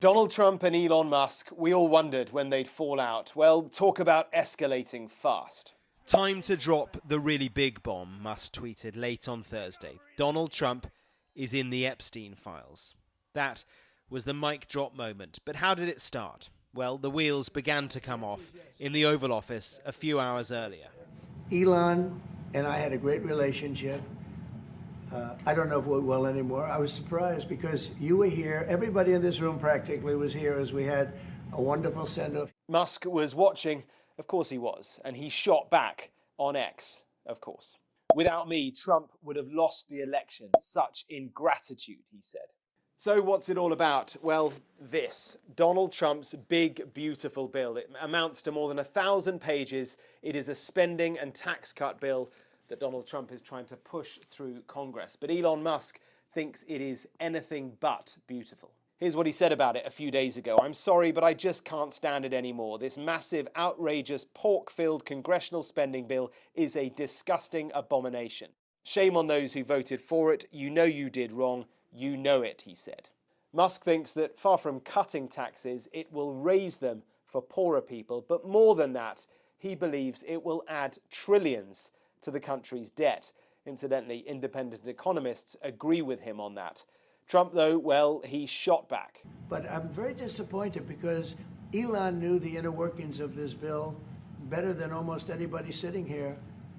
Donald Trump and Elon Musk, we all wondered when they'd fall out. Well, talk about escalating fast. Time to drop the really big bomb, Musk tweeted late on Thursday. Donald Trump is in the Epstein files. That was the mic drop moment. But how did it start? Well, the wheels began to come off in the Oval Office a few hours earlier. Elon and I had a great relationship. I don't know if we're well anymore. I was surprised because you were here. Everybody in this room practically was here as we had a wonderful send-off. Musk was watching. Of course he was. And he shot back on X, of course. Without me, Trump would have lost the election. Such ingratitude, he said. So what's it all about? Well, this. Donald Trump's big, beautiful bill. It amounts to more than 1,000 pages. It is a spending and tax cut bill that Donald Trump is trying to push through Congress. But Elon Musk thinks it is anything but beautiful. Here's what he said about it a few days ago. "I'm sorry, but I just can't stand it anymore. This massive, outrageous, pork-filled congressional spending bill is a disgusting abomination. Shame on those who voted for it. You know you did wrong. You know it," he said. Musk thinks that far from cutting taxes, it will raise them for poorer people. But more than that, he believes it will add trillions to the country's debt. Incidentally, independent economists agree with him on that. Trump, though, well, he shot back. But I'm very disappointed because Elon knew the inner workings of this bill better than almost anybody sitting here,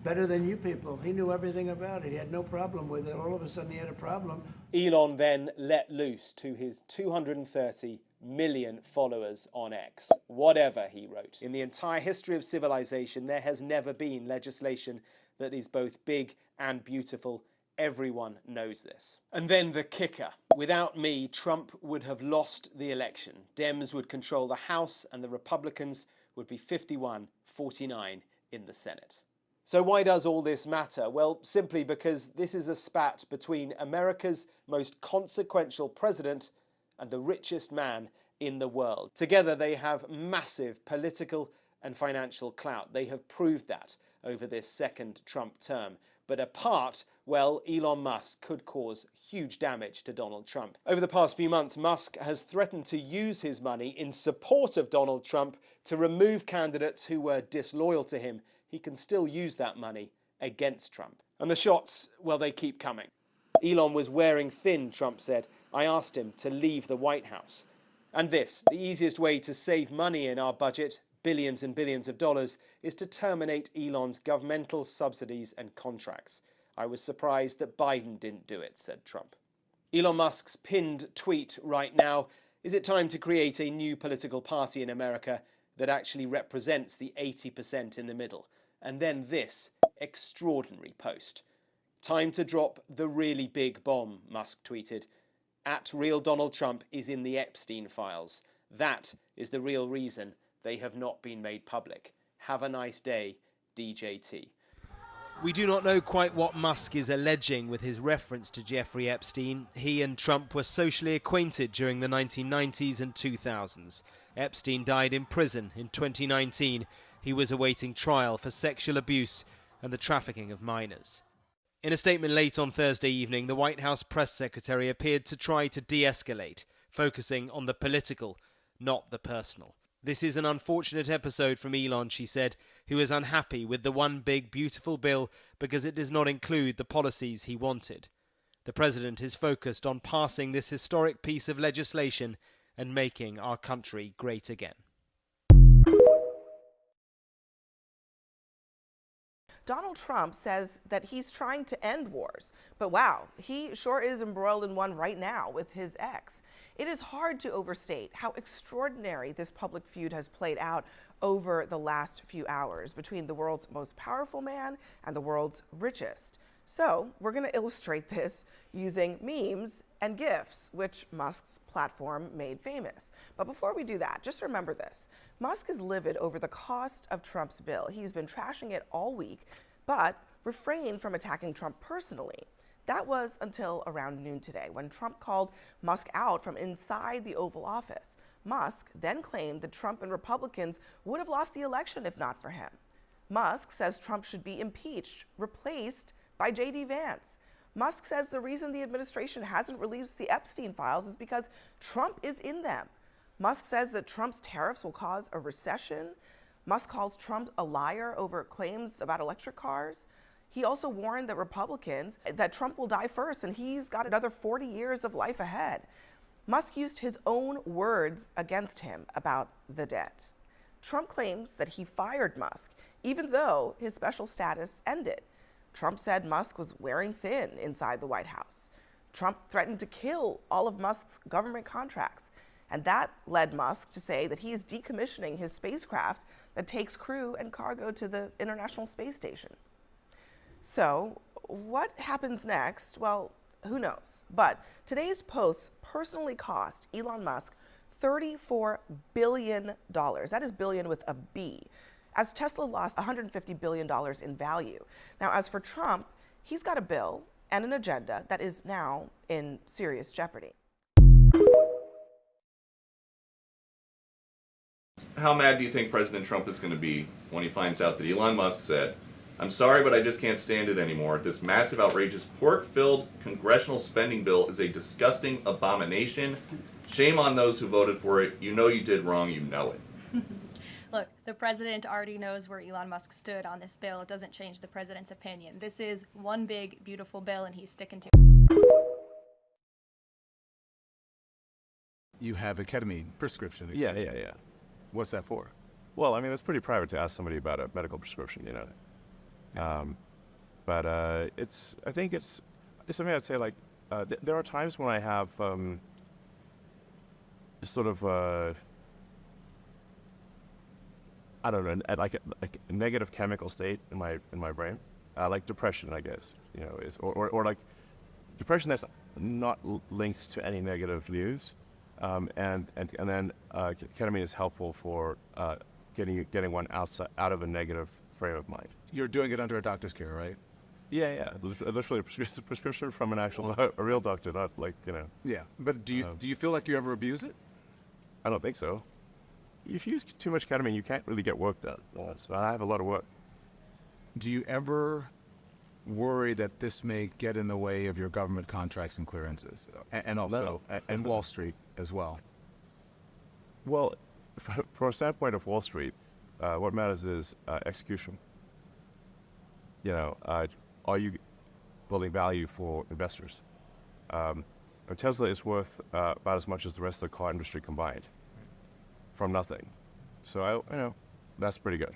better than you people. He knew everything about it. He had no problem with it. All of a sudden he had a problem. Elon then let loose to his 230 million followers on X. Whatever, he wrote. In the entire history of civilization, there has never been legislation that is both big and beautiful. Everyone knows this. And then the kicker. Without me, Trump would have lost the election. Dems would control the House and the Republicans would be 51-49 in the Senate. So why does all this matter? Well, simply because this is a spat between America's most consequential president and the richest man in the world. Together they have massive political and financial clout. They have proved that over this second Trump term. But apart, well, Elon Musk could cause huge damage to Donald Trump. Over the past few months, Musk has threatened to use his money in support of Donald Trump to remove candidates who were disloyal to him. He can still use that money against Trump. And the shots, well, they keep coming. Elon was wearing thin, Trump said. I asked him to leave the White House. And this, the easiest way to save money in our budget, billions and billions of dollars, is to terminate Elon's governmental subsidies and contracts. I was surprised that Biden didn't do it, said Trump. Elon Musk's pinned tweet right now: is it time to create a new political party in America that actually represents the 80% in the middle? And then this extraordinary post. Time to drop the really big bomb, Musk tweeted. At real Donald Trump is in the Epstein files. That is the real reason they have not been made public. Have a nice day, DJT. We do not know quite what Musk is alleging with his reference to Jeffrey Epstein. He and Trump were socially acquainted during the 1990s and 2000s. Epstein died in prison in 2019. He was awaiting trial for sexual abuse and the trafficking of minors. In a statement late on Thursday evening, the White House press secretary appeared to try to de-escalate, focusing on the political, not the personal. This is an unfortunate episode from Elon, she said, who is unhappy with the one big beautiful bill because it does not include the policies he wanted. The president is focused on passing this historic piece of legislation and making our country great again. Donald Trump says that he's trying to end wars, but wow, he sure is embroiled in one right now with his ex. It is hard to overstate how extraordinary this public feud has played out over the last few hours between the world's most powerful man and the world's richest. So we're going to illustrate this using memes and GIFs, which Musk's platform made famous. But before we do that, just remember this. Musk is livid over the cost of Trump's bill. He's been trashing it all week, but refrained from attacking Trump personally. That was until around noon today, when Trump called Musk out from inside the Oval Office. Musk then claimed that Trump and Republicans would have lost the election if not for him. Musk says Trump should be impeached, replaced by J.D. Vance. Musk says the reason the administration hasn't released the Epstein files is because Trump is in them. Musk says that Trump's tariffs will cause a recession. Musk calls Trump a liar over claims about electric cars. He also warned the Republicans that Trump will die first and he's got another 40 years of life ahead. Musk used his own words against him about the debt. Trump claims that he fired Musk, even though his special status ended. Trump said Musk was wearing thin inside the White House. Trump threatened to kill all of Musk's government contracts. And that led Musk to say that he is decommissioning his spacecraft that takes crew and cargo to the International Space Station. So, what happens next? Well, who knows? But today's posts personally cost Elon Musk $34 billion. That is billion with a B, as Tesla lost $150 billion in value. Now, as for Trump, he's got a bill and an agenda that is now in serious jeopardy. How mad do you think President Trump is going to be when he finds out that Elon Musk said, "I'm sorry, but I just can't stand it anymore. This massive, outrageous, pork-filled congressional spending bill is a disgusting abomination. Shame on those who voted for it. You know you did wrong. You know it." Look, the president already knows where Elon Musk stood on this bill. It doesn't change the president's opinion. This is one big, beautiful bill, and he's sticking to it. You have a ketamine prescription. Yeah. What's that for? Well, I mean, it's pretty private to ask somebody about a medical prescription, you know. But I think it's something I'd say, like, there are times when I have sort of, I don't know, like a negative chemical state in my brain, like depression, I guess, you know, or like depression that's not linked to any negative news. And then ketamine is helpful for getting one out of a negative frame of mind. You're doing it under a doctor's care, right? Yeah. Literally a prescription from an actual, a real doctor, not like, you know. Yeah, but do you feel like you ever abuse it? I don't think so. If you use too much ketamine, you can't really get work done. So I have a lot of work. Do you ever worry that this may get in the way of your government contracts and clearances, and also and Wall Street as well? Well, from a standpoint of Wall Street, what matters is execution. You know, are you building value for investors? Tesla is worth about as much as the rest of the car industry combined, from nothing. So you know, that's pretty good.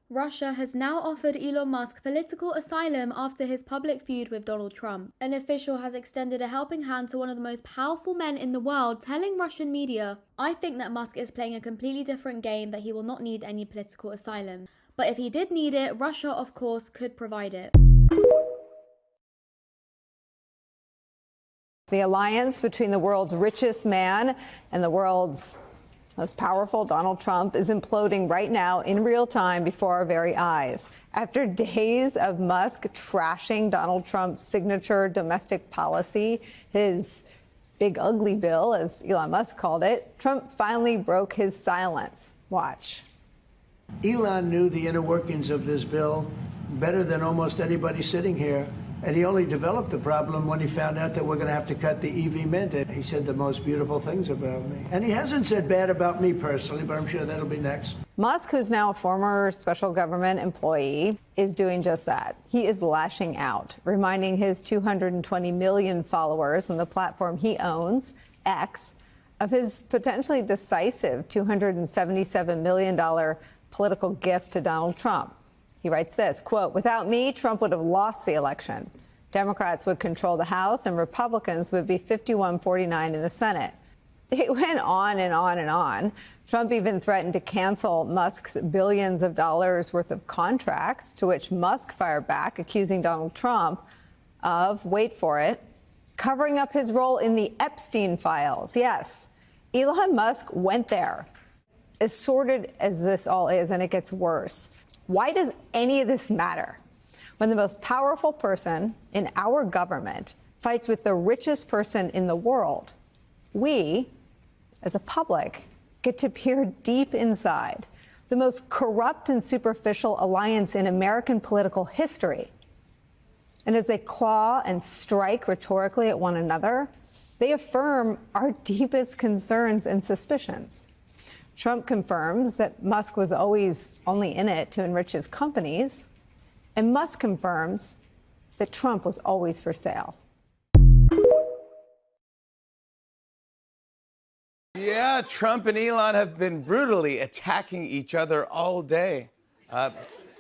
Russia has now offered Elon Musk political asylum after his public feud with Donald Trump. An official has extended a helping hand to one of the most powerful men in the world, telling Russian media, "I think that Musk is playing a completely different game, that he will not need any political asylum. But if he did need it, Russia, of course, could provide it." The alliance between the world's richest man and the world's most powerful, Donald Trump, is imploding right now in real time before our very eyes. After days of Musk trashing Donald Trump's signature domestic policy, his big ugly bill, as Elon Musk called it, Trump finally broke his silence. Watch. Elon knew the inner workings of this bill better than almost anybody sitting here. And he only developed the problem when he found out that we're going to have to cut the EV mandate. He said the most beautiful things about me. And he hasn't said bad about me personally, but I'm sure that'll be next. Musk, who's now a former special government employee, is doing just that. He is lashing out, reminding his 220 million followers on the platform he owns, X, of his potentially decisive $277 million political gift to Donald Trump. He writes this, quote, "Without me, Trump would have lost the election. Democrats would control the House and Republicans would be 51-49 in the Senate." It went on and on and on. Trump even threatened to cancel Musk's billions of dollars worth of contracts, to which Musk fired back, accusing Donald Trump of, wait for it, covering up his role in the Epstein files. Yes, Elon Musk went there. As sordid as this all is, and it gets worse, why does any of this matter when the most powerful person in our government fights with the richest person in the world? We, as a public, get to peer deep inside the most corrupt and superficial alliance in American political history. And as they claw and strike rhetorically at one another, they affirm our deepest concerns and suspicions. Trump confirms that Musk was always only in it to enrich his companies, and Musk confirms that Trump was always for sale. Yeah, Trump and Elon have been brutally attacking each other all day.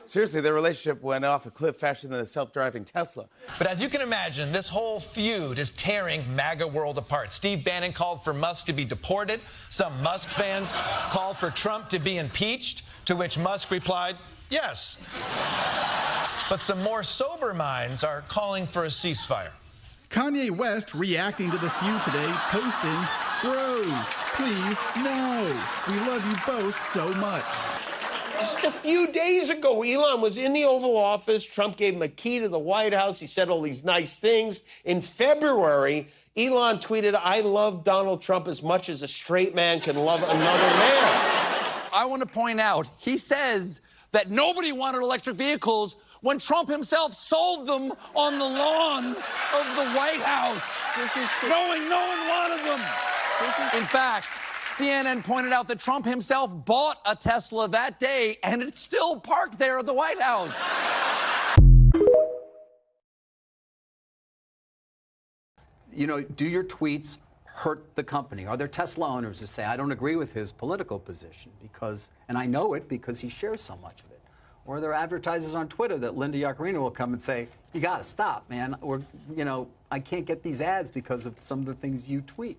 Seriously, their relationship went off a cliff faster than a self-driving Tesla. But as you can imagine, this whole feud is tearing MAGA world apart. Steve Bannon called for Musk to be deported. Some Musk fans called for Trump to be impeached, to which Musk replied, yes. But some more sober minds are calling for a ceasefire. Kanye West reacting to the feud today, posting, "Bros, please, no. We love you both so much." Just a few days ago, Elon was in the Oval Office. Trump gave him a key to the White House. He said all these nice things. In February, Elon tweeted, "I love Donald Trump as much as a straight man can love another man." I want to point out, he says that nobody wanted electric vehicles when Trump himself sold them on the lawn of the White House, knowing no one wanted them. In fact, CNN pointed out that Trump himself bought a Tesla that day, and it's still parked there at the White House. You know, do your tweets hurt the company? Are there Tesla owners who say, I don't agree with his political position because, and I know it because he shares so much of it? Or are there advertisers on Twitter that Linda Yaccarino will come and say, you got to stop, man. Or, you know, I can't get these ads because of some of the things you tweet.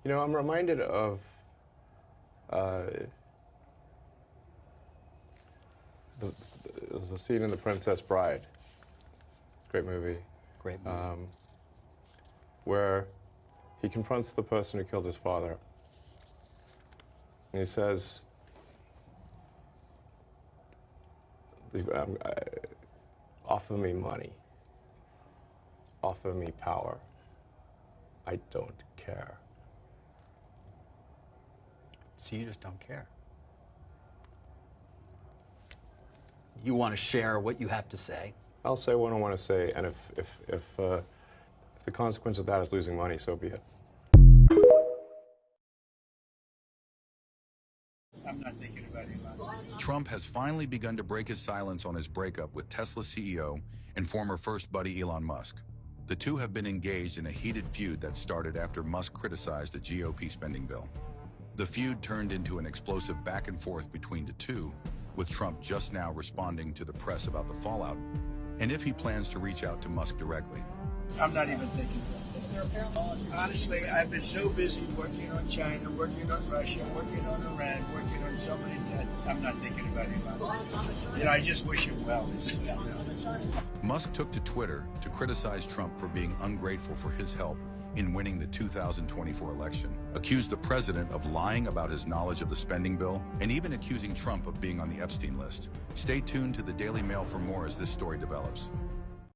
You know, I'm reminded of there's a scene in The Princess Bride. Great movie. Great movie. Where he confronts the person who killed his father. And he says, offer me money. Offer me power. I don't care. So you just don't care. You want to share what you have to say. I'll say what I want to say, and if the consequence of that is losing money, so be it. I'm not thinking about Elon. Trump has finally begun to break his silence on his breakup with Tesla CEO and former first buddy Elon Musk. The two have been engaged in a heated feud that started after Musk criticized the GOP spending bill. The feud turned into an explosive back and forth between the two, with Trump just now responding to the press about the fallout, and if he plans to reach out to Musk directly. I'm not even thinking about that. Honestly, I've been so busy working on China, working on Russia, working on Iran, working on so many that I'm not thinking about Elon. You know, I just wish him well. Musk took to Twitter to criticize Trump for being ungrateful for his help in winning the 2024 election, accused the president of lying about his knowledge of the spending bill, and even accusing Trump of being on the Epstein list. Stay tuned to the Daily Mail for more as this story develops.